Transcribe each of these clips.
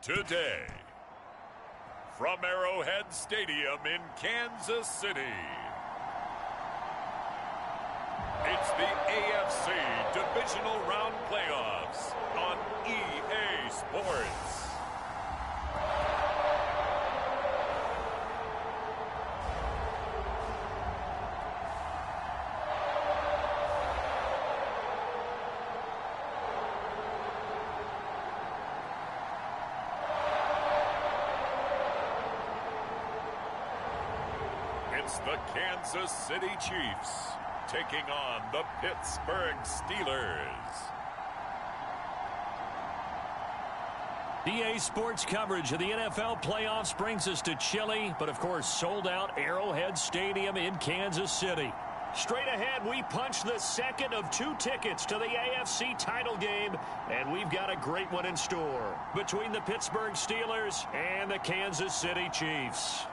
Today, from Arrowhead Stadium in Kansas City, it's the AFC Divisional Round Playoffs on EA Sports. It's the Kansas City Chiefs taking on the Pittsburgh Steelers. EA Sports coverage of the NFL playoffs brings us to chilly, but of course sold out Arrowhead Stadium in Kansas City. Straight ahead, we punch the second of 2 tickets to the AFC title game, and we've got a great one in store between the Pittsburgh Steelers and the Kansas City Chiefs.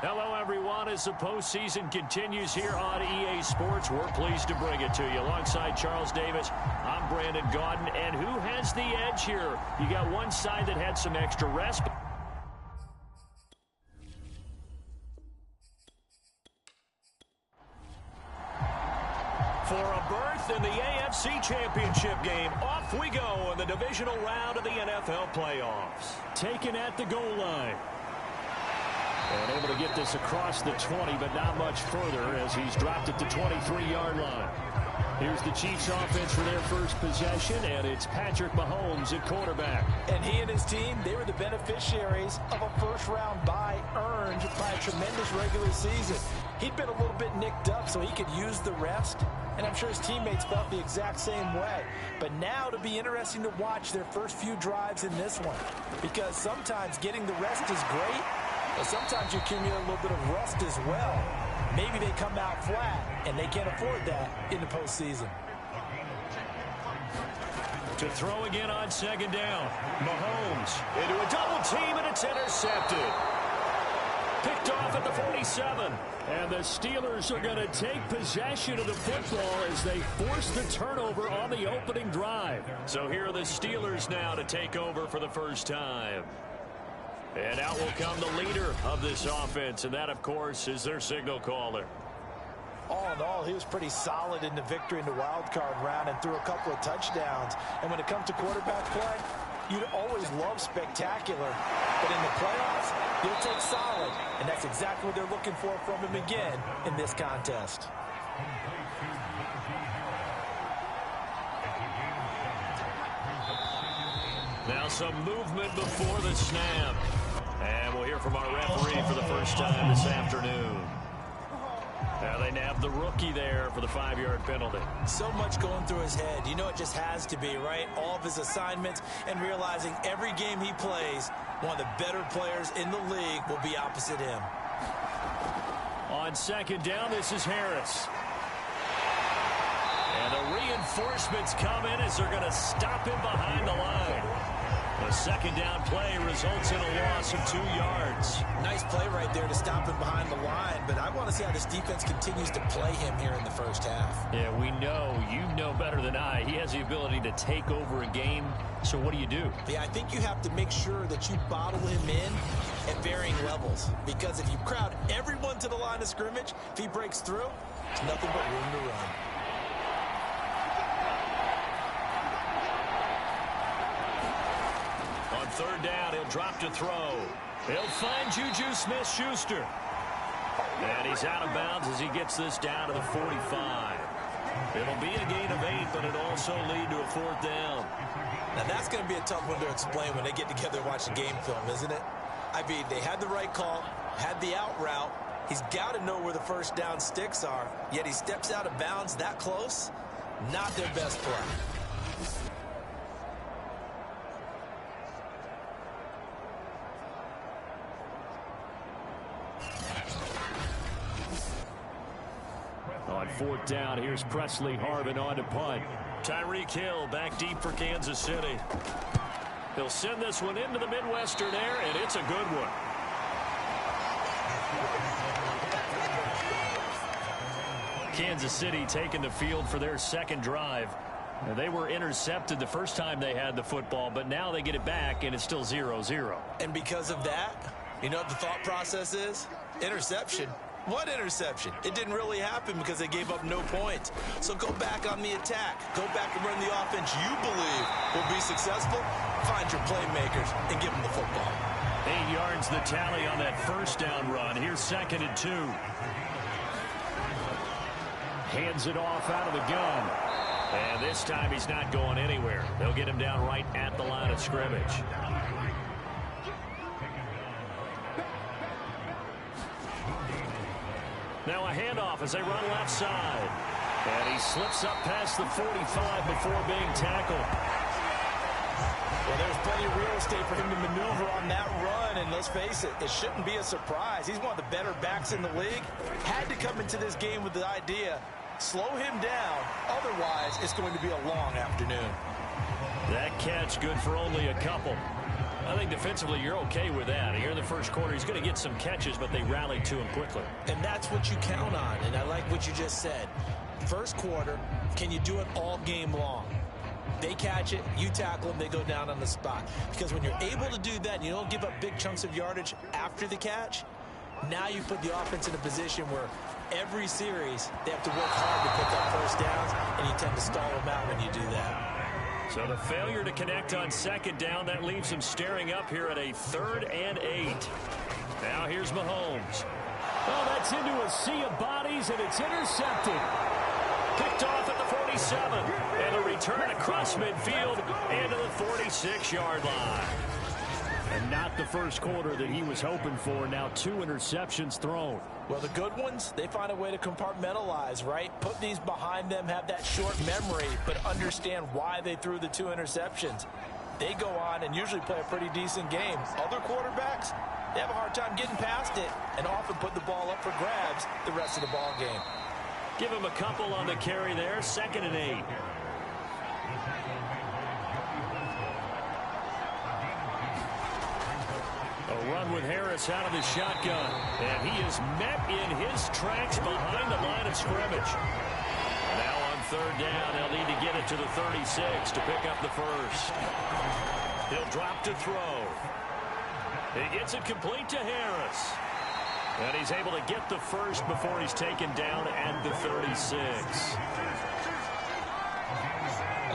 Hello, everyone. As the postseason continues here on EA Sports, we're pleased to bring it to you. Alongside Charles Davis, I'm Brandon Gaudin. And who has the edge here? You got one side that had some extra rest. For a berth in the AFC Championship game, off we go in the divisional round of the NFL playoffs. Taken at the goal line. And able to get this across the 20, but not much further as he's dropped it to 23-yard line. Here's the Chiefs offense for their first possession, and it's Patrick Mahomes at quarterback. And he and his team, they were the beneficiaries of a first-round bye earned by a tremendous regular season. He'd been a little bit nicked up so he could use the rest, and I'm sure his teammates felt the exact same way. But now it'll be interesting to watch their first few drives in this one, because sometimes getting the rest is great, but sometimes you accumulate a little bit of rust as well. Maybe they come out flat, and they can't afford that in the postseason. To throw again on second down. Mahomes into a double team, and it's intercepted. Picked off at the 47. And the Steelers are going to take possession of the football as they force the turnover on the opening drive. So here are the Steelers now to take over for the first time. And out will come the leader of this offense, and that, of course, is their signal caller. All in all, he was pretty solid in the victory in the wild card round and threw a couple of touchdowns. And when it comes to quarterback play, you'd always love spectacular. But in the playoffs, you'll take solid. And that's exactly what they're looking for from him again in this contest. Now some movement before the snap. And we'll hear from our referee for the first time this afternoon. Now they nab the rookie there for the 5-yard penalty. So much going through his head. You know it just has to be, right? All of his assignments and realizing every game he plays, one of the better players in the league will be opposite him. On second down, this is Harris. And the reinforcements come in as they're going to stop him behind the line. The second down play results in a loss of 2 yards. Nice play right there to stop him behind the line, but I want to see how this defense continues to play him here in the first half. Yeah, we know. You know better than I. He has the ability to take over a game, so what do? Yeah, I think you have to make sure that you bottle him in at varying levels, because if you crowd everyone to the line of scrimmage, if he breaks through, it's nothing but room to run. Third down, he'll drop to throw. He'll find Juju Smith-Schuster. And he's out of bounds as he gets this down to the 45. It'll be a gain of 8, but it'll also lead to a 4th down. Now that's going to be a tough one to explain when they get together and watch the game film, isn't it? I mean, they had the right call, had the out route. He's got to know where the first down sticks are, yet he steps out of bounds that close. Not their best play. On 4th down, here's Presley Harvin on to punt. Tyreek Hill back deep for Kansas City. He'll send this one into the Midwestern air, and it's a good one. Kansas City taking the field for their second drive. They were intercepted the first time they had the football, but now they get it back, and it's still 0-0. And because of that, you know what the thought process is? Interception. What interception? It didn't really happen because they gave up no points. So go back on the attack. Go back and run the offense you believe will be successful. Find your playmakers and give them the football. 8 yards the tally on that first down run. Here's 2nd and 2. Hands it off out of the gun. And this time he's not going anywhere. They'll get him down right at the line of scrimmage. Now a handoff as they run left side. And he slips up past the 45 before being tackled. Well, there's plenty of real estate for him to maneuver on that run, and let's face it, it shouldn't be a surprise. He's one of the better backs in the league. Had to come into this game with the idea, slow him down, otherwise it's going to be a long afternoon. That catch good for only a couple. I think defensively you're okay with that. Here in the first quarter, he's going to get some catches, but they rallied to him quickly. And that's what you count on, and I like what you just said. First quarter, can you do it all game long? They catch it, you tackle them, they go down on the spot. Because when you're able to do that and you don't give up big chunks of yardage after the catch, now you put the offense in a position where every series they have to work hard to pick up first downs, and you tend to stall them out when you do that. So the failure to connect on 2nd down, that leaves him staring up here at a 3rd and 8. Now here's Mahomes. Oh, that's into a sea of bodies, and it's intercepted. Picked off at the 47, and a return across midfield into the 46-yard line. And not the first quarter that he was hoping for. Now 2 interceptions thrown. Well, the good ones, they find a way to compartmentalize, right? Put these behind them, have that short memory, but understand why they threw the 2 interceptions. They go on and usually play a pretty decent game. Other quarterbacks, they have a hard time getting past it and often put the ball up for grabs the rest of the ball game. Give him a couple on the carry there. 2nd and 8. A run with Harris out of the shotgun. And he is met in his tracks behind the line of scrimmage. Now on 3rd down, they'll need to get it to the 36 to pick up the first. He'll drop to throw. He gets it complete to Harris. And he's able to get the first before he's taken down at the 36.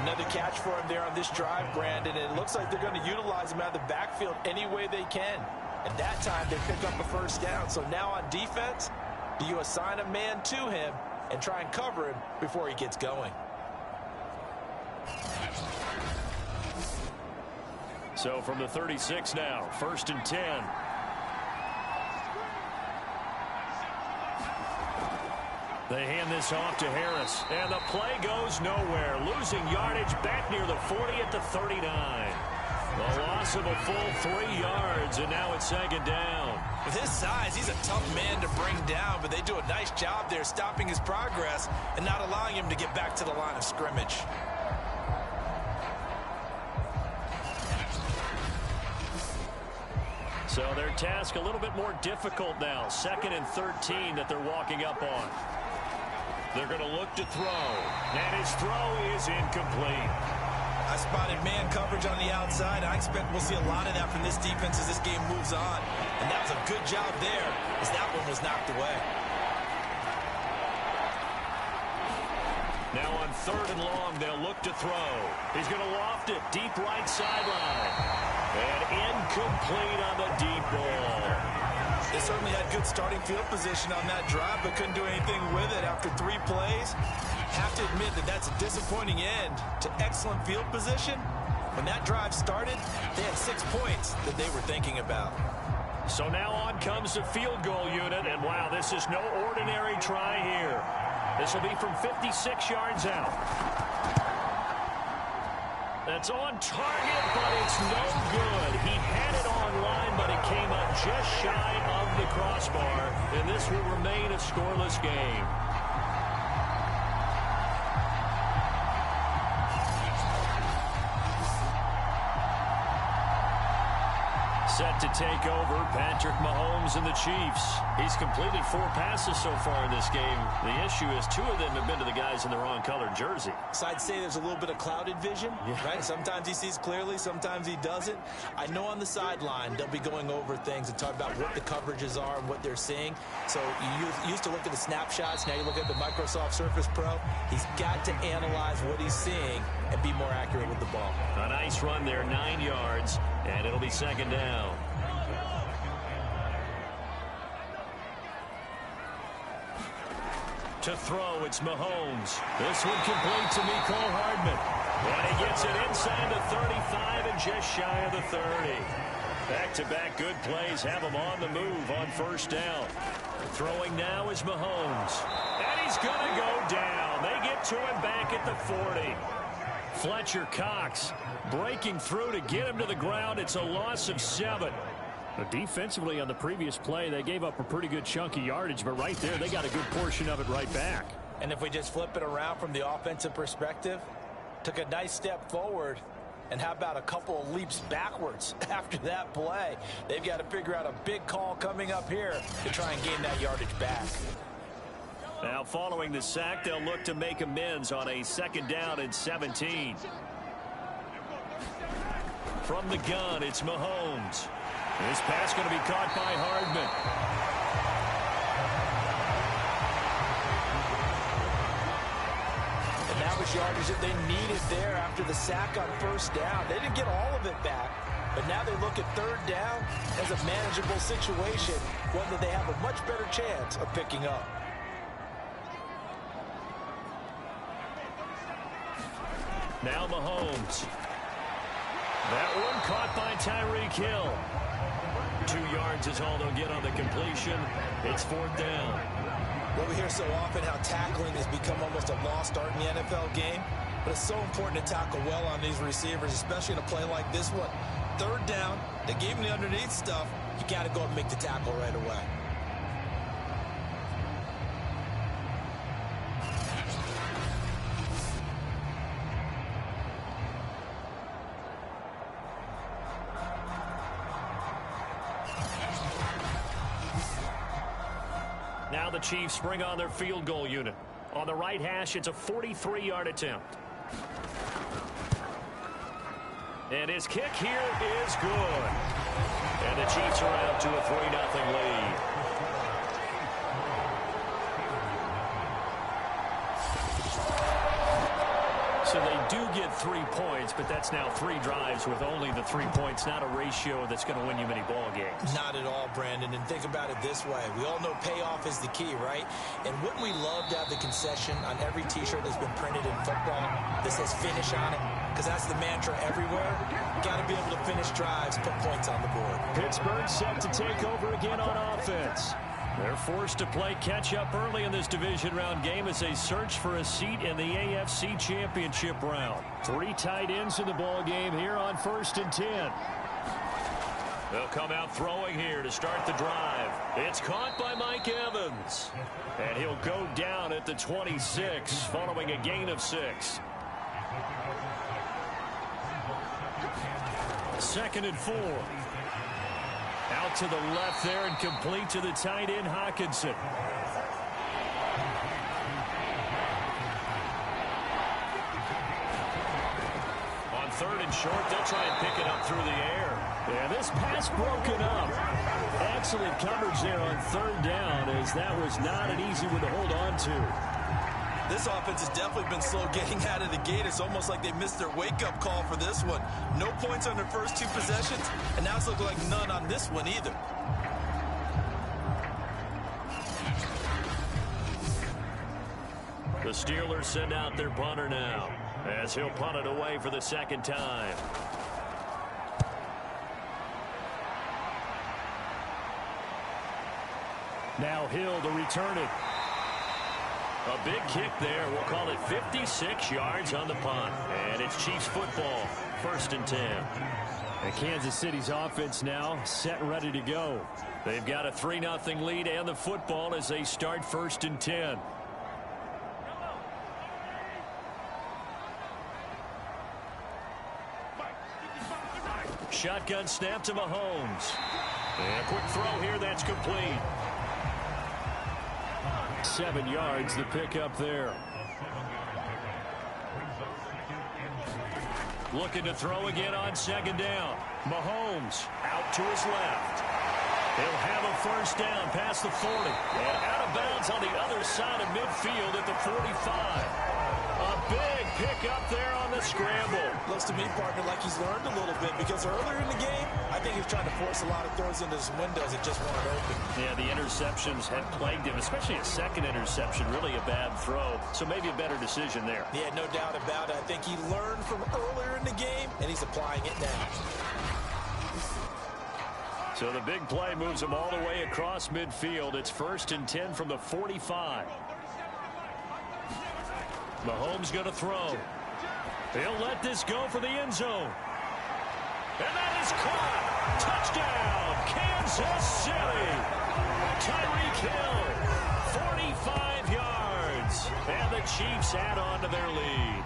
Another catch for him there on this drive, Brandon. And it looks like they're going to utilize him out of the backfield any way they can. At that time, they pick up a first down. So now on defense, do you assign a man to him and try and cover him before he gets going? So from the 36 now, 1st and 10. They hand this off to Harris, and the play goes nowhere. Losing yardage back near the 40 at the 39. The loss of a full 3 yards, and now it's 2nd down. With his size, he's a tough man to bring down, but they do a nice job there stopping his progress and not allowing him to get back to the line of scrimmage. So their task a little bit more difficult now. 2nd and 13 that they're walking up on. They're going to look to throw. And his throw is incomplete. I spotted man coverage on the outside. I expect we'll see a lot of that from this defense as this game moves on. And that was a good job there as that one was knocked away. Now on 3rd and long, they'll look to throw. He's going to loft it deep right sideline. And incomplete on the deep ball. They certainly had good starting field position on that drive, but couldn't do anything with it after 3 plays. Have to admit that that's a disappointing end to excellent field position. When that drive started, they had 6 points that they were thinking about. So now on comes the field goal unit, and wow, this is no ordinary try here. This will be from 56 yards out. That's on target, but it's no good. He had it online, but it came up just shy of the crossbar, and this will remain a scoreless game. Set to take over, Patrick Mahomes and the Chiefs. He's completed 4 passes so far in this game. The issue is 2 of them have been to the guys in the wrong colored jersey. So I'd say there's a little bit of clouded vision, right? Sometimes he sees clearly, sometimes he doesn't. I know on the sideline they'll be going over things and talking about what the coverages are and what they're seeing. So you used to look at the snapshots, now you look at the Microsoft Surface Pro. He's got to analyze what he's seeing and be more accurate with the ball. A nice run there, 9 yards, and it'll be second down. To throw, it's Mahomes. This one complete to Mecole Hardman. And he gets it inside the 35 and just shy of the 30. Back-to-back good plays have him on the move on first down. Throwing now is Mahomes. And he's going to go down. They get to him back at the 40. Fletcher Cox breaking through to get him to the ground. It's a loss of 7. Defensively on the previous play, they gave up a pretty good chunk of yardage, but right there, they got a good portion of it right back. And if we just flip it around from the offensive perspective, took a nice step forward, and how about a couple of leaps backwards after that play? They've got to figure out a big call coming up here to try and gain that yardage back. Now, following the sack, they'll look to make amends on a second down and 17. From the gun, it's Mahomes. This pass going to be caught by Hardman. And that was yardage that they needed there after the sack on first down. They didn't get all of it back, but now they look at third down as a manageable situation, one that they have a much better chance of picking up. Now Mahomes. That one caught by Tyreek Hill. 2 yards is all they'll get on the completion. It's fourth down. Well, we hear so often how tackling has become almost a lost art in the NFL game, but it's so important to tackle well on these receivers, especially in a play like this one. Third down, they gave him the underneath stuff. You got to go and make the tackle right away. Now the Chiefs bring on their field goal unit. On the right hash, it's a 43-yard attempt. And his kick here is good. And the Chiefs are out to a 3-0 lead. So they do get 3 points, but that's now 3 drives with only the 3 points, not a ratio that's going to win you many ball games. Not at all, Brandon. And think about it this way. We all know payoff is the key, right? And wouldn't we love to have the concession on every T-shirt that's been printed in football that says finish on it? Because that's the mantra everywhere. Got to be able to finish drives, put points on the board. Pittsburgh set to take over again on offense. They're forced to play catch-up early in this division round game as they search for a seat in the AFC Championship round. 3 tight ends in the ball game here on 1st and 10. They'll come out throwing here to start the drive. It's caught by Mike Evans. And he'll go down at the 26 following a gain of 6. 2nd and 4. Out to the left there and complete to the tight end, Hockenson. On 3rd and short, they'll try and pick it up through the air. Yeah, this pass broken up. Excellent coverage there on 3rd down, as that was not an easy one to hold on to. This offense has definitely been slow getting out of the gate. It's almost like they missed their wake-up call for this one. No points on their first 2 possessions, and now it's looking like none on this one either. The Steelers send out their punter now, as he'll punt it away for the 2nd time. Now Hill to return it. A big kick there. We'll call it 56 yards on the punt. And it's Chiefs football. 1st and 10. And Kansas City's offense now set and ready to go. They've got a 3-0 lead and the football as they start 1st and 10. Shotgun snap to Mahomes. And a quick throw here, that's complete. 7 yards, the pickup there. Looking to throw again on second down. Mahomes out to his left. He'll have a first down past the 40. And out of bounds on the other side of midfield at the 45. A big pickup there on the scramble. Looks to me, partner, like he's learned a little bit, because earlier in the game, I think he was trying to force a lot of throws into his windows that just weren't open. Yeah, the interceptions had plagued him, especially a second interception. Really a bad throw, so maybe a better decision there. Yeah, no doubt about it. I think he learned from earlier in the game, and he's applying it now. So the big play moves him all the way across midfield. It's 1st and 10 from the 45. Mahomes going to throw. He'll let this go for the end zone. And that is caught. Touchdown, Kansas City. Tyreek Hill, 45 yards. And the Chiefs add on to their lead.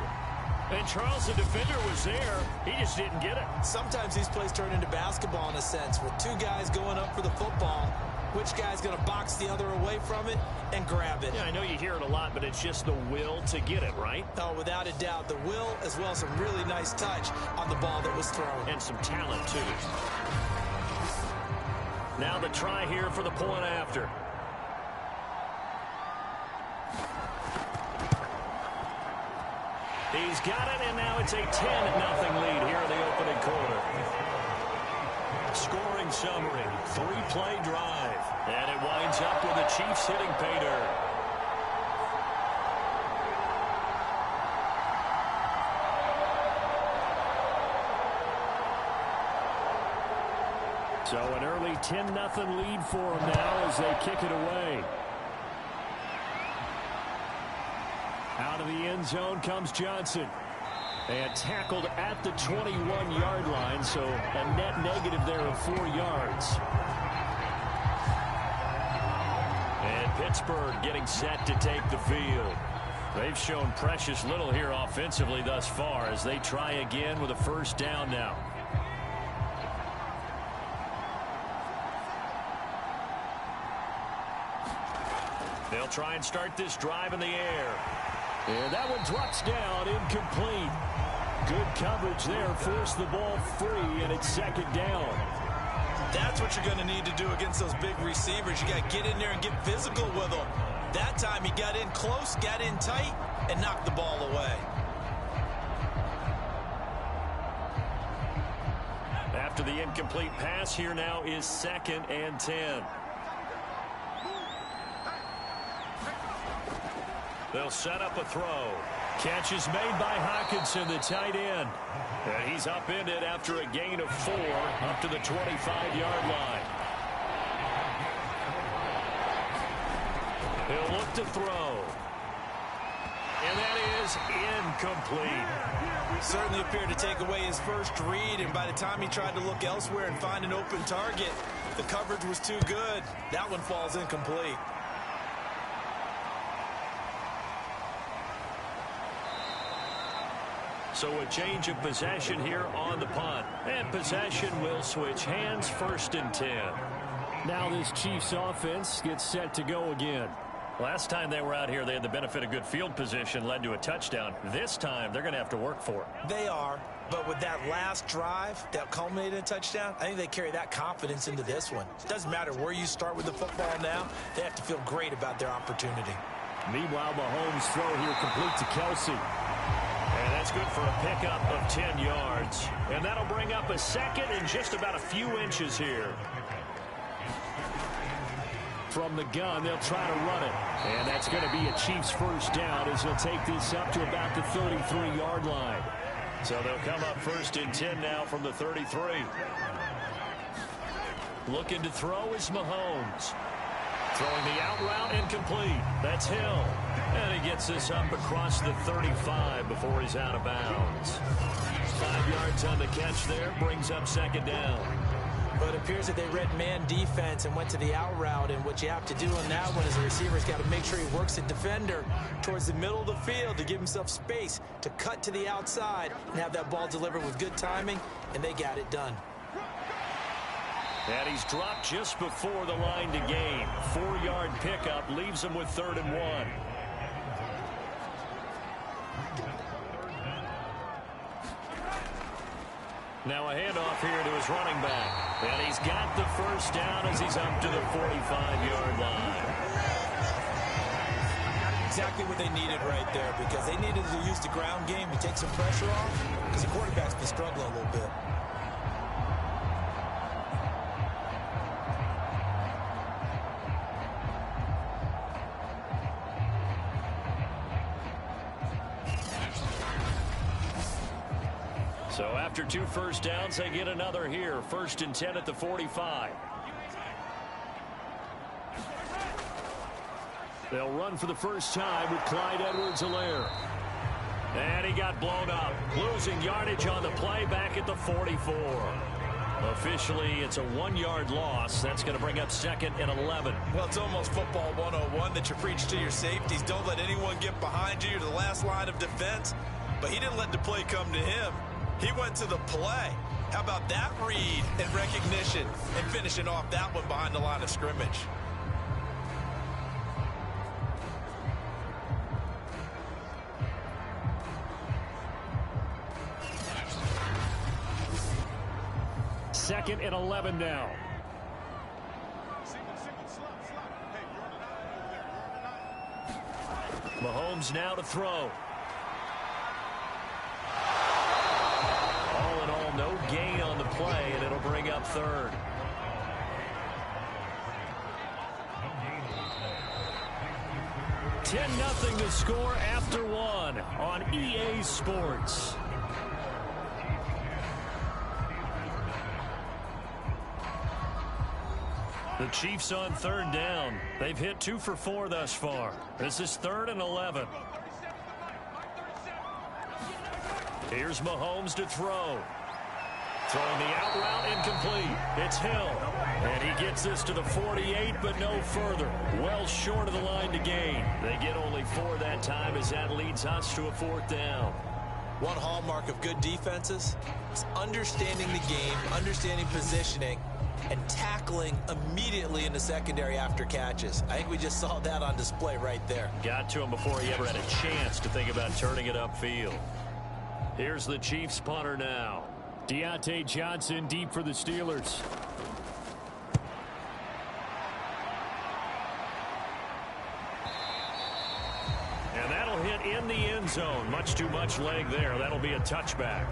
And Charles, the defender, was there. He just didn't get it. Sometimes these plays turn into basketball in a sense, with two guys going up for the football. Which guy's going to box the other away from it and grab it? Yeah, I know you hear it a lot, but it's just the will to get it, right? Oh, without a doubt. The will, as well as some really nice touch on the ball that was thrown. And some talent, too. Now the try here for the point after. He's got it, and now it's a 10-0 lead here in the opening quarter. Scoring summary, 3-play drive. And it winds up with the Chiefs hitting pay dirt. So an early 10-0 lead for them now as they kick it away. Out of the end zone comes Johnson. And tackled at the 21-yard line, so a net negative there of 4 yards. And Pittsburgh getting set to take the field. They've shown precious little here offensively thus far as they try again with a first down now. They'll try and start this drive in the air. And that one drops down, incomplete. Good coverage there, forced the ball free, and it's second down. That's what you're going to need to do against those big receivers. You got to get in there and get physical with them. That time he got in close, got in tight, and knocked the ball away. After the incomplete pass, here now is 2nd and 10. They'll set up a throw. Catch is made by Hockenson, the tight end. And he's upended after a gain of 4 up to the 25-yard line. He'll look to throw. And that is incomplete. Certainly appeared to take away his first read, and by the time he tried to look elsewhere and find an open target, the coverage was too good. That one falls incomplete. So a change of possession here on the punt. And possession will switch hands, 1st and 10. Now this Chiefs offense gets set to go again. Last time they were out here, they had the benefit of good field position, led to a touchdown. This time, they're going to have to work for it. They are, but with that last drive that culminated in a touchdown, I think they carry that confidence into this one. Doesn't matter where you start with the football now, they have to feel great about their opportunity. Meanwhile, Mahomes' throw here complete to Kelsey. And that's good for a pickup of 10 yards. And that'll bring up a 2nd and just about a few inches here. From the gun, they'll try to run it. And that's going to be a Chiefs first down as they'll take this up to about the 33-yard line. So they'll come up 1st and 10 now from the 33. Looking to throw is Mahomes. Throwing the out route incomplete. That's Hill. And he gets this up across the 35 before he's out of bounds. 5 yards on the catch there. Brings up 2nd down. But it appears that they read man defense and went to the out route. And what you have to do on that one is the receiver's got to make sure he works the defender towards the middle of the field to give himself space to cut to the outside and have that ball delivered with good timing. And they got it done. And he's dropped just before the line to gain. 4-yard pickup leaves him with 3rd and 1. Now a handoff here to his running back. And he's got the first down as he's up to the 45-yard line. Exactly what they needed right there, because they needed to use the ground game to take some pressure off, because the quarterback's been struggling a little bit. So after 2 first downs, they get another here. 1st and 10 at the 45. They'll run for the first time with Clyde Edwards-Helaire. And he got blown up. Losing yardage on the play back at the 44. Officially, it's a 1-yard loss. That's going to bring up 2nd and 11. Well, it's almost football 101 that you preach to your safeties. Don't let anyone get behind you. You're the last line of defense. But he didn't let the play come to him. He went to the play. How about that read and recognition and finishing off that one behind the line of scrimmage? Second and 11 now. Mahomes now to throw. All in all, no gain on the play, and it'll bring up 3rd. $10-0 to score after 1 on EA Sports. The Chiefs on 3rd down. They've hit 2 for 4 thus far. This is 3rd and 11. Here's Mahomes to throw. Throwing the out route incomplete. It's Hill. And he gets this to the 48, but no further. Well short of the line to gain. They get only 4 that time as that leads us to a 4th down. One hallmark of good defenses is understanding the game, understanding positioning, and tackling immediately in the secondary after catches. I think we just saw that on display right there. Got to him before he ever had a chance to think about turning it upfield. Here's the Chiefs punter now. Deontay Johnson deep for the Steelers. And that'll hit in the end zone. Much too much leg there. That'll be a touchback.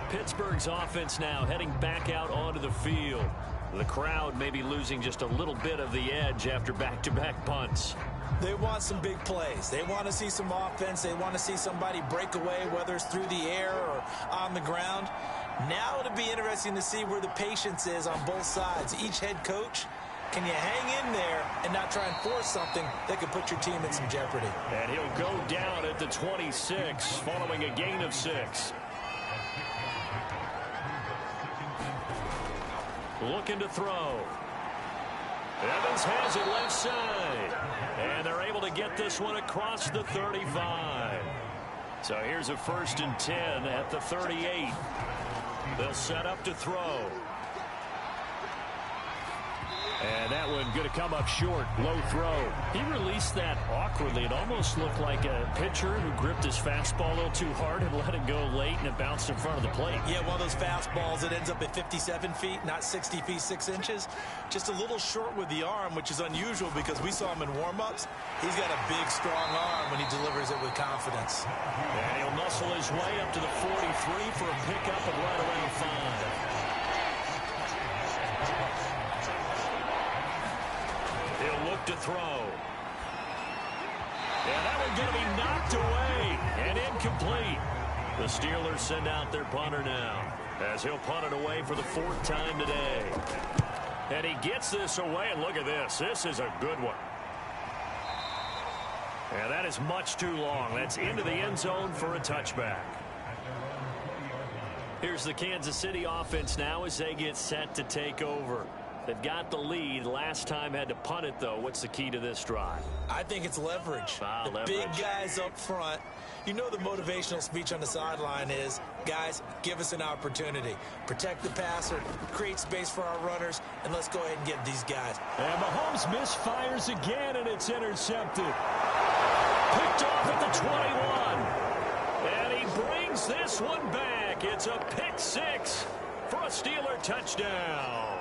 Pittsburgh's offense now heading back out onto the field. The crowd may be losing just a little bit of the edge after back-to-back punts. They want some big plays. They want to see some offense. They want to see somebody break away, whether it's through the air or on the ground. Now it'll be interesting to see where the patience is on both sides. Each head coach, can you hang in there and not try and force something that could put your team in some jeopardy? And he'll go down at the 26 following a gain of 6. Looking to throw. Evans has it left side. And they're able to get this one across the 35. So here's a 1st and 10 at the 38. They'll set up to throw. And that one going to come up short. Low throw. He released that awkwardly. It almost looked like a pitcher who gripped his fastball a little too hard and let it go late, and it bounced in front of the plate. Yeah, one of those fastballs that ends up at 57 feet, not 60 feet, 6 inches. Just a little short with the arm, which is unusual because we saw him in warm-ups. He's got a big, strong arm when he delivers it with confidence. And he'll muscle his way up to the 43 for a pickup of right around 5. He'll look to throw. And that one going to be knocked away and incomplete. The Steelers send out their punter now as he'll punt it away for the 4th time today. And he gets this away, and look at this. This is a good one. And that is much too long. That's into the end zone for a touchback. Here's the Kansas City offense now as they get set to take over. They've got the lead. Last time had to punt it, though. What's the key to this drive? I think it's leverage. The big guys up front. You know the motivational speech on the sideline is, guys, give us an opportunity. Protect the passer, create space for our runners, and let's go ahead and get these guys. And Mahomes misfires again, and it's intercepted. Picked off at the 21. And he brings this one back. It's a pick six for a Steeler touchdown.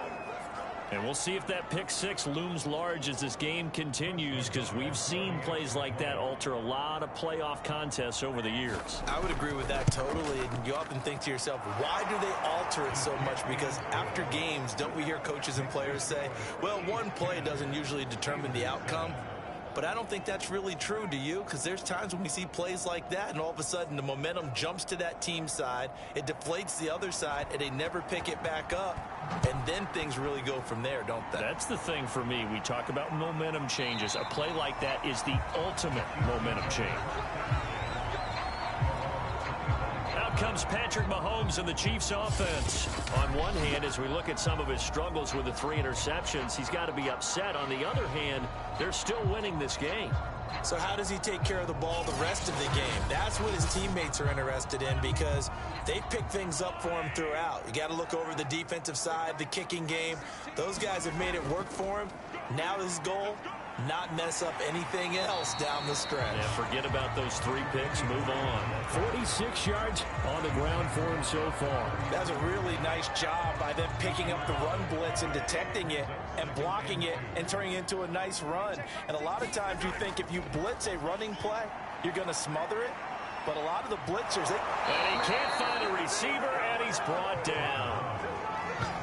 And we'll see if that pick six looms large as this game continues, because we've seen plays like that alter a lot of playoff contests over the years. I would agree with that totally. And you often think to yourself, why do they alter it so much? Because after games, don't we hear coaches and players say, well, one play doesn't usually determine the outcome? But I don't think that's really true, do you? Because there's times when we see plays like that, and all of a sudden the momentum jumps to that team side, it deflates the other side, and they never pick it back up. And then things really go from there, don't they? That's the thing for me. We talk about momentum changes. A play like that is the ultimate momentum change. Out comes Patrick Mahomes and the Chiefs offense. On one hand, as we look at some of his struggles with the 3 interceptions, he's got to be upset. On the other hand, they're still winning this game. So how does he take care of the ball the rest of the game? That's what his teammates are interested in, because they pick things up for him throughout. You got to look over the defensive side, the kicking game. Those guys have made it work for him. Now his goal, not mess up anything else down the stretch. Yeah, forget about those 3 picks. Move on. 46 yards on the ground for him so far. That's a really nice job by them picking up the run blitz and detecting it and blocking it and turning it into a nice run. And a lot of times you think if you blitz a running play, you're going to smother it. But a lot of the blitzers, and he can't find a receiver, and he's brought down.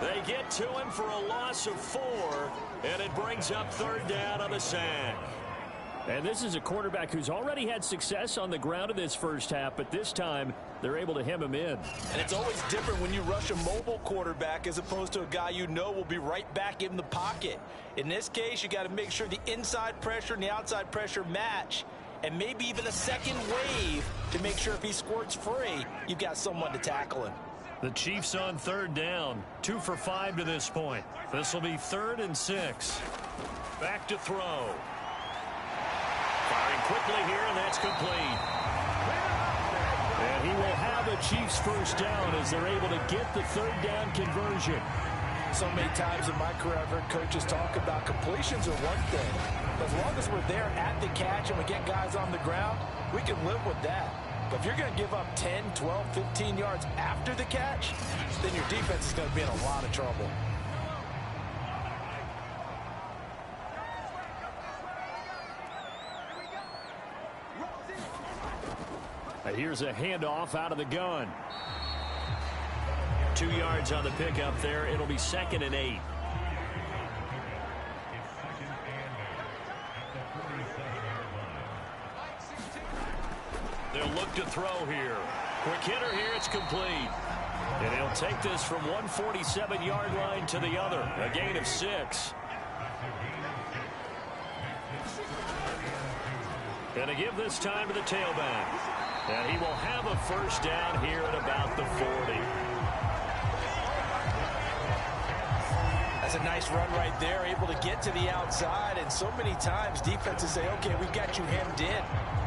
They get to him for a loss of 4, and it brings up 3rd down on the sack. And this is a quarterback who's already had success on the ground in this first half, but this time they're able to hem him in. And it's always different when you rush a mobile quarterback as opposed to a guy you know will be right back in the pocket. In this case, you got to make sure the inside pressure and the outside pressure match, and maybe even a second wave to make sure if he squirts free, you've got someone to tackle him. The Chiefs on 3rd down, 2 for 5 to this point. This will be 3rd and 6. Back to throw. Firing quickly here, and that's complete. And he will have a Chiefs first down as they're able to get the 3rd down conversion. So many times in my career, I've heard coaches talk about completions are one thing. But as long as we're there at the catch and we get guys on the ground, we can live with that. But if you're going to give up 10, 12, 15 yards after the catch, then your defense is going to be in a lot of trouble. Here's a handoff out of the gun. 2 yards on the pickup there. It'll be 2nd and 8. They'll look to throw here. Quick hitter here. It's complete. And he'll take this from 147-yard line to the other. A gain of 6. And to give this time to the tailback. And he will have a first down here at about the 40. That's a nice run right there, able to get to the outside. And so many times defenses say, okay, we've got you hemmed in.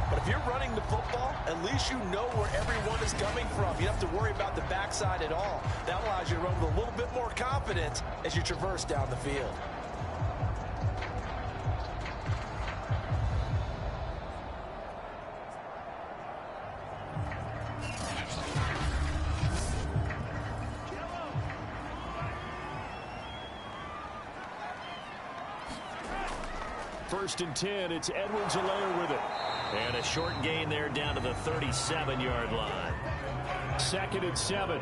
But if you're running the football, at least you know where everyone is coming from. You don't have to worry about the backside at all. That allows you to run with a little bit more confidence as you traverse down the field. First and 10, it's Edwards-Helaire with it. And a short gain there down to the 37-yard line. 2nd and 7.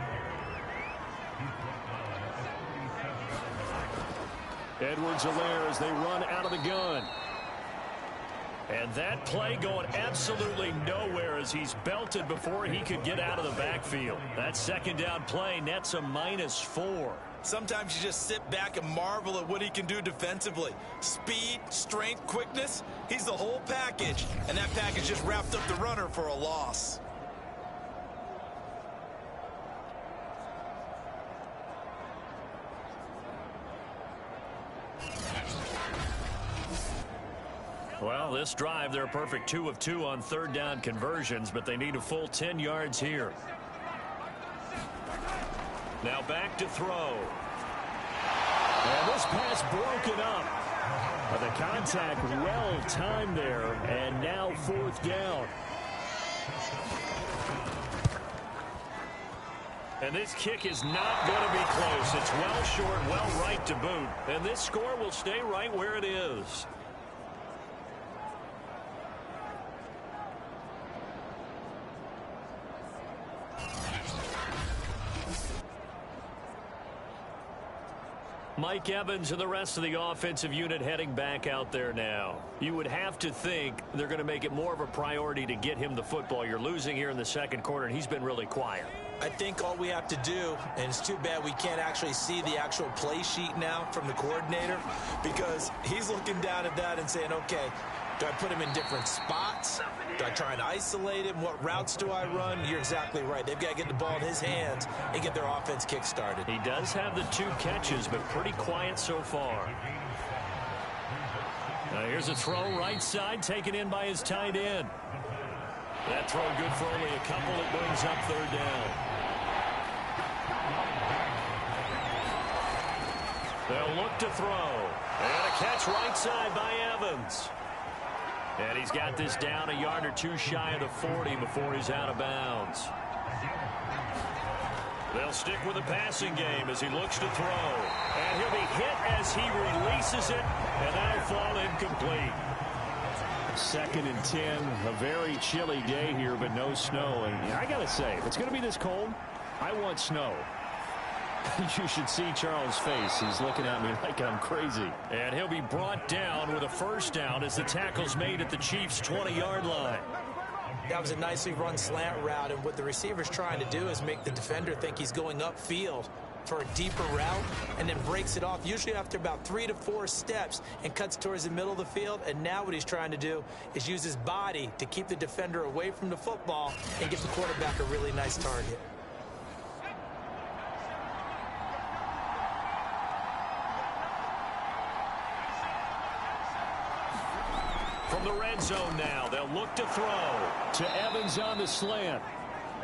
Edwards-Helaire as they run out of the gun. And that play going absolutely nowhere as he's belted before he could get out of the backfield. That 2nd down play nets a -4. Sometimes you just sit back and marvel at what he can do defensively. Speed, strength, quickness, he's the whole package. And that package just wrapped up the runner for a loss. Well, this drive, they're a perfect 2 of 2 on third down conversions, but they need a full 10 yards here. Now back to throw. And this pass broken up. But the contact well timed there, and now fourth down. And this kick is not going to be close. It's well short, well right to boot. And this score will stay right where it is. Mike Evans and the rest of the offensive unit heading back out there now. You would have to think they're going to make it more of a priority to get him the football. You're losing here in the second quarter, and he's been really quiet. I think all we have to do, and it's too bad we can't actually see the actual play sheet now from the coordinator, because he's looking down at that and saying, okay, do I put him in different spots? Do I try and isolate him? What routes do I run? You're exactly right. They've got to get the ball in his hands and get their offense kick-started. He does have the 2 catches, but pretty quiet so far. Now here's a throw right side, taken in by his tight end. That throw good for only a couple. It brings up third down. They'll look to throw. And a catch right side by Evans. And he's got this down a yard or 2 shy of the 40 before he's out of bounds. They'll stick with the passing game as he looks to throw. And he'll be hit as he releases it, and that'll fall incomplete. 2nd and 10, a very chilly day here, but no snow. And I got to say, if it's going to be this cold, I want snow. You should see Charles' face. He's looking at me like I'm crazy. And he'll be brought down with a first down as the tackle's made at the Chiefs' 20-yard line. That was a nicely run slant route, and what the receiver's trying to do is make the defender think he's going upfield for a deeper route and then breaks it off, usually after about 3 to 4 steps, and cuts towards the middle of the field. And now what he's trying to do is use his body to keep the defender away from the football and give the quarterback a really nice target. From the red zone now, they'll look to throw. To Evans on the slant.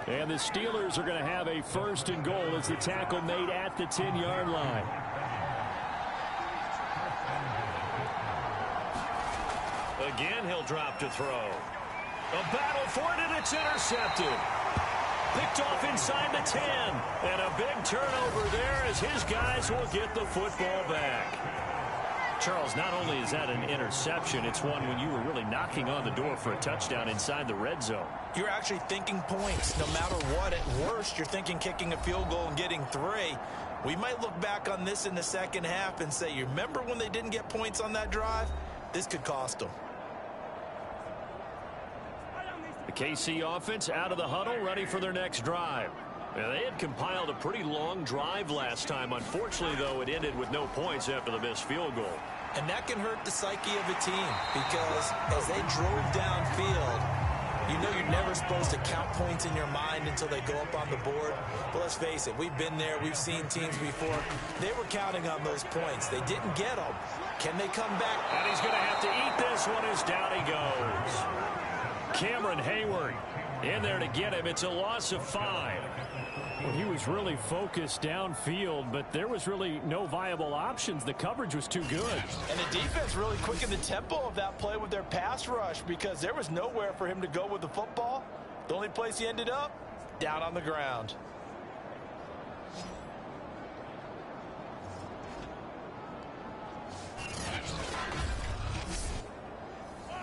And the Steelers are going to have a 1st and goal as the tackle made at the 10-yard line. Again, he'll drop to throw. A battle for it, and it's intercepted. Picked off inside the 10. And a big turnover there as his guys will get the football back. Charles, not only is that an interception, it's one when you were really knocking on the door for a touchdown inside the red zone. You're actually thinking points. No matter what, at worst, you're thinking kicking a field goal and getting 3. We might look back on this in the second half and say, you remember when they didn't get points on that drive? This could cost them. The KC offense out of the huddle, ready for their next drive. Now, they had compiled a pretty long drive last time. Unfortunately, though, it ended with no points after the missed field goal. And that can hurt the psyche of a team, because as they drove downfield, you know you're never supposed to count points in your mind until they go up on the board. But let's face it, we've been there. We've seen teams before. They were counting on those points. They didn't get them. Can they come back? And he's going to have to eat this one as down he goes. Cameron Hayward in there to get him. It's a loss of 5. Well, he was really focused downfield, but there was really no viable options. The coverage was too good. And the defense really quickened the tempo of that play with their pass rush, because there was nowhere for him to go with the football. The only place he ended up, down on the ground.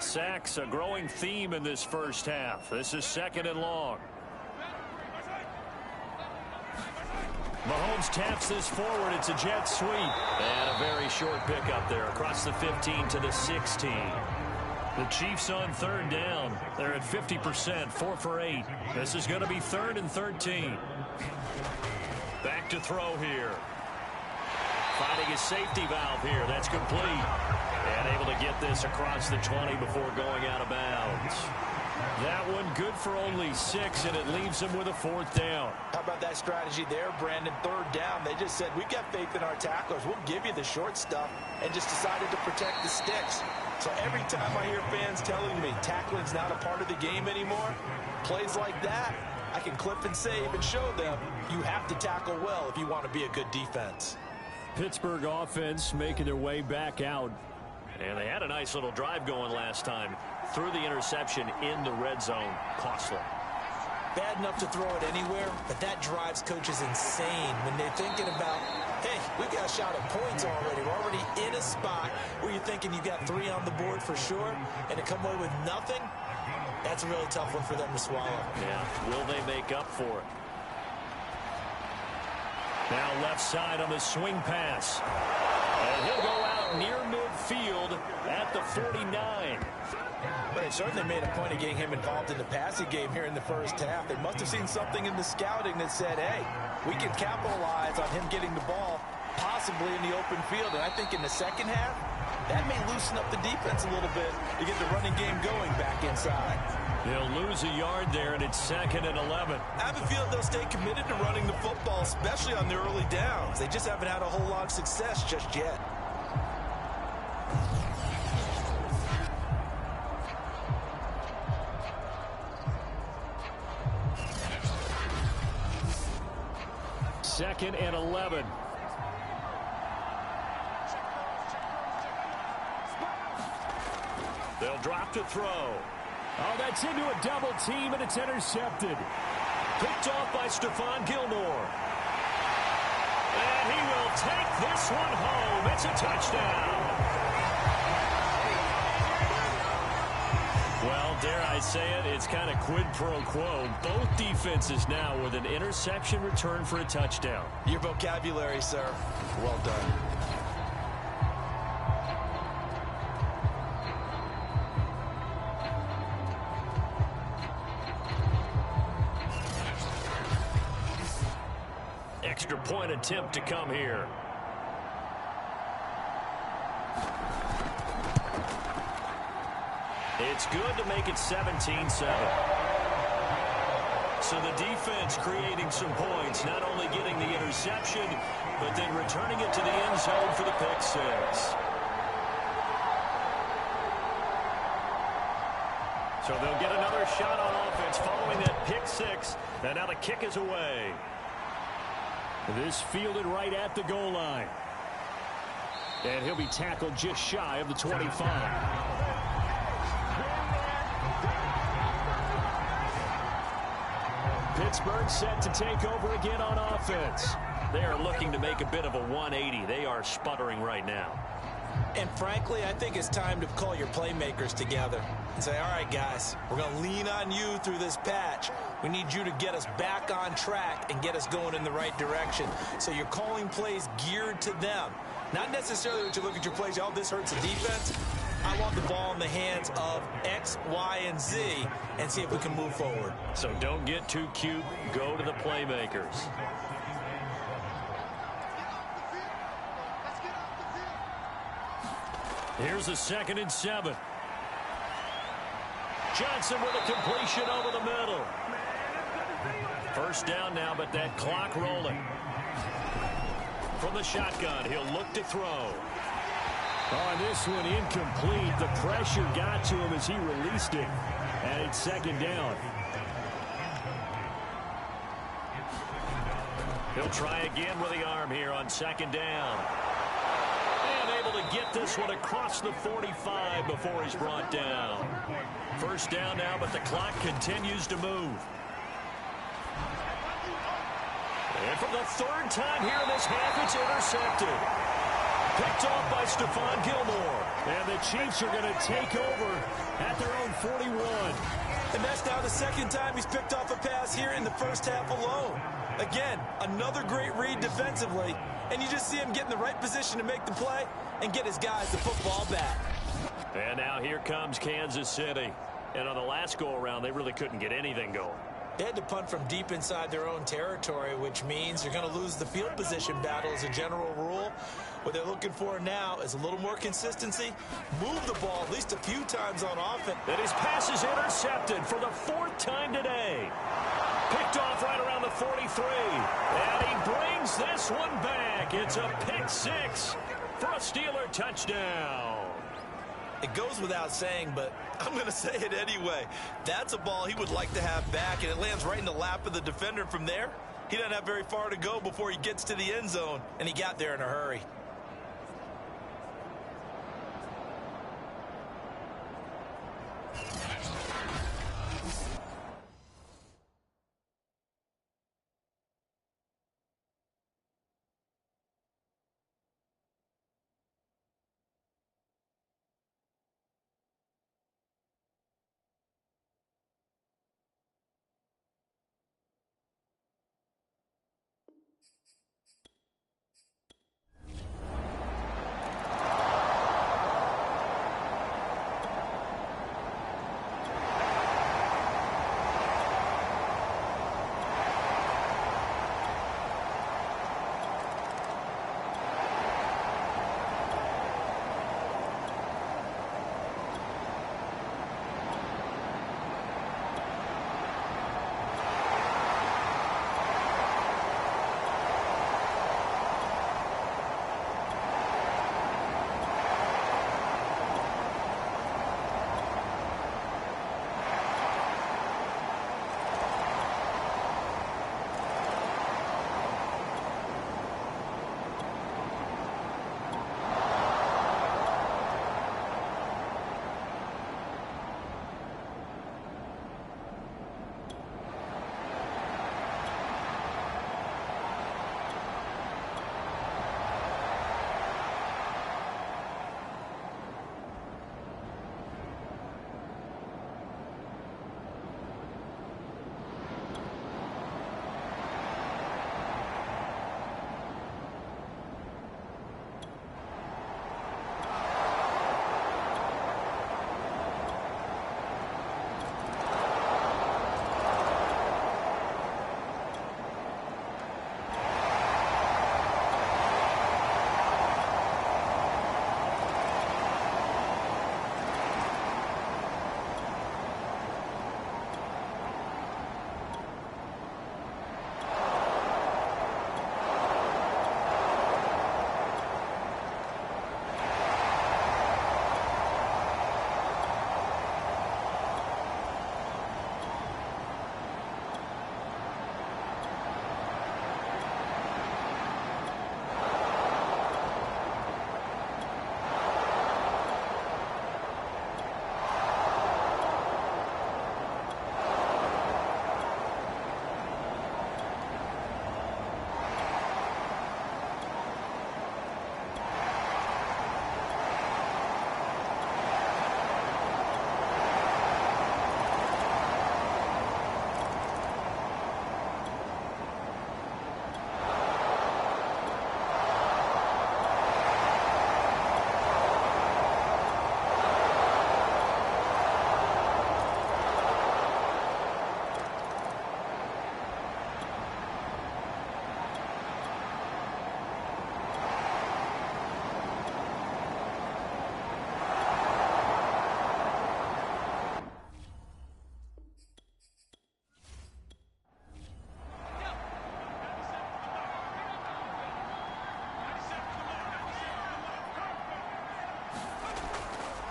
Sacks, a growing theme in this first half. This is 2nd and long. Mahomes taps this forward. It's a jet sweep. And a very short pickup there across the 15 to the 16. The Chiefs on 3rd down. They're at 50%, 4 for 8. This is going to be 3rd and 13. Back to throw here. Finding his safety valve here. That's complete. And able to get this across the 20 before going out of bounds. That one good for only 6, and it leaves him with a 4th down. How about that strategy there, Brandon? 3rd down. They just said, we've got faith in our tacklers. We'll give you the short stuff, and just decided to protect the sticks. So every time I hear fans telling me tackling's not a part of the game anymore, plays like that, I can clip and save and show them you have to tackle well if you want to be a good defense. Pittsburgh offense making their way back out. And they had a nice little drive going last time. Threw the interception in the red zone. Costly. Bad enough to throw it anywhere, but that drives coaches insane when they're thinking about, hey, we've got a shot at points already. We're already in a spot where you're thinking you got 3 on the board for sure, and to come away with nothing, that's a really tough one for them to swallow. Yeah, will they make up for it? Now left side on the swing pass. And he'll go out near midfield at the 49. But they certainly made a point of getting him involved in the passing game here in the first half. They must have seen something in the scouting that said, hey, we can capitalize on him getting the ball possibly in the open field. And I think in the second half, that may loosen up the defense a little bit to get the running game going back inside. They'll lose a yard there, and it's 2nd and 11. I have a feeling they'll stay committed to running the football, especially on their early downs. They just haven't had a whole lot of success just yet. Second and 11. They'll drop to throw. Oh, that's into a double team, and it's intercepted. Picked off by Stephon Gilmore. And he will take this one home. It's a touchdown. Well, dare I say it, it's kind of quid pro quo. Both defenses now with an interception return for a touchdown. Your vocabulary, sir. Well done. Extra point attempt to come here. It's good to make it 17-7. So the defense creating some points, not only getting the interception, but then returning it to the end zone for the pick 6. So they'll get another shot on offense following that pick 6. And now the kick is away. This fielded right at the goal line. And he'll be tackled just shy of the 25. Pittsburgh set to take over again on offense. They are looking to make a bit of a 180. They are sputtering right now. And frankly, I think it's time to call your playmakers together and say, all right, guys, we're going to lean on you through this patch. We need you to get us back on track and get us going in the right direction. So you're calling plays geared to them. Not necessarily that you look at your plays, oh, this hurts the defense. I want the ball in the hands of X, Y, and Z and see if we can move forward. So don't get too cute. Go to the playmakers. Here's a 2nd and 7. Johnson with a completion over the middle. First down now, but that clock rolling. From the shotgun, he'll look to throw. On this one, incomplete. The pressure got to him as he released it. And it's 2nd down. He'll try again with the arm here on 2nd down. And able to get this one across the 45 before he's brought down. First down now, but the clock continues to move. And for the 3rd time here in this half, it's intercepted. Picked off by Stephon Gilmore. And the Chiefs are going to take over at their own 41. And that's now the 2nd time he's picked off a pass here in the first half alone. Again, another great read defensively. And you just see him get in the right position to make the play and get his guys the football back. And now here comes Kansas City. And on the last go-around, they really couldn't get anything going. They had to punt from deep inside their own territory, which means you're going to lose the field position battle as a general rule. What they're looking for now is a little more consistency. Move the ball at least a few times on offense. And his pass is intercepted for the 4th time today. Picked off right around the 43. And he brings this one back. It's a pick 6 for a Steeler touchdown. It goes without saying, but I'm going to say it anyway. That's a ball he would like to have back, and it lands right in the lap of the defender. From there, he doesn't have very far to go before he gets to the end zone, and he got there in a hurry.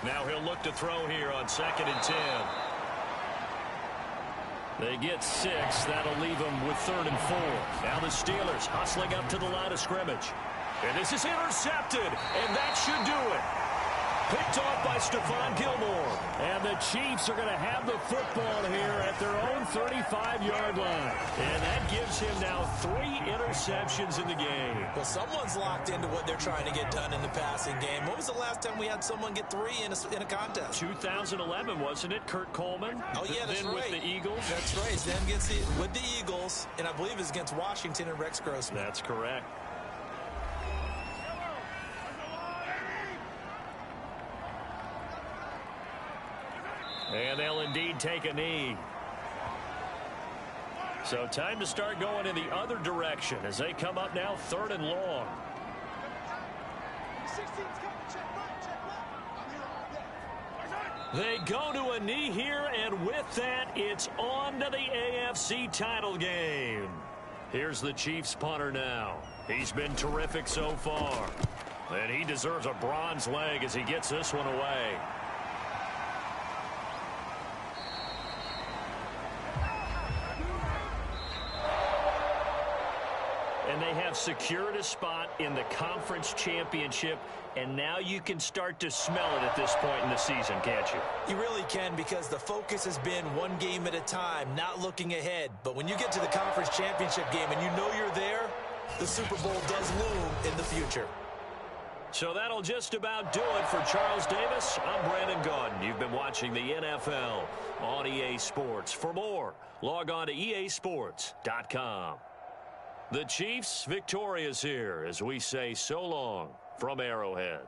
Now he'll look to throw here on 2nd and 10. They get 6. That'll leave them with 3rd and 4. Now the Steelers hustling up to the line of scrimmage. And this is intercepted, and that should do it. Picked off by Stephon Gilmore. And the Chiefs are going to have the football here at their own 35-yard line. And that gives him now 3 interceptions in the game. Well, someone's locked into what they're trying to get done in the passing game. When was the last time we had someone get 3 in a contest? 2011, wasn't it? Kurt Coleman. Oh, yeah, that's then right. With the Eagles. That's right. Then gets it with the Eagles, and I believe it's against Washington and Rex Grossman. That's correct. And they'll indeed take a knee. So time to start going in the other direction as they come up now 3rd and long. They go to a knee here, and with that, it's on to the AFC title game. Here's the Chiefs punter now. He's been terrific so far. And he deserves a bronze leg as he gets this one away. And they have secured a spot in the conference championship, and now you can start to smell it at this point in the season, can't you? You really can, because the focus has been one game at a time, not looking ahead. But when you get to the conference championship game and you know you're there, the Super Bowl does loom in the future. So that'll just about do it for Charles Davis. I'm Brandon Gaudin. You've been watching the NFL on EA Sports. For more, log on to easports.com. The Chiefs victorious here as we say so long from Arrowhead.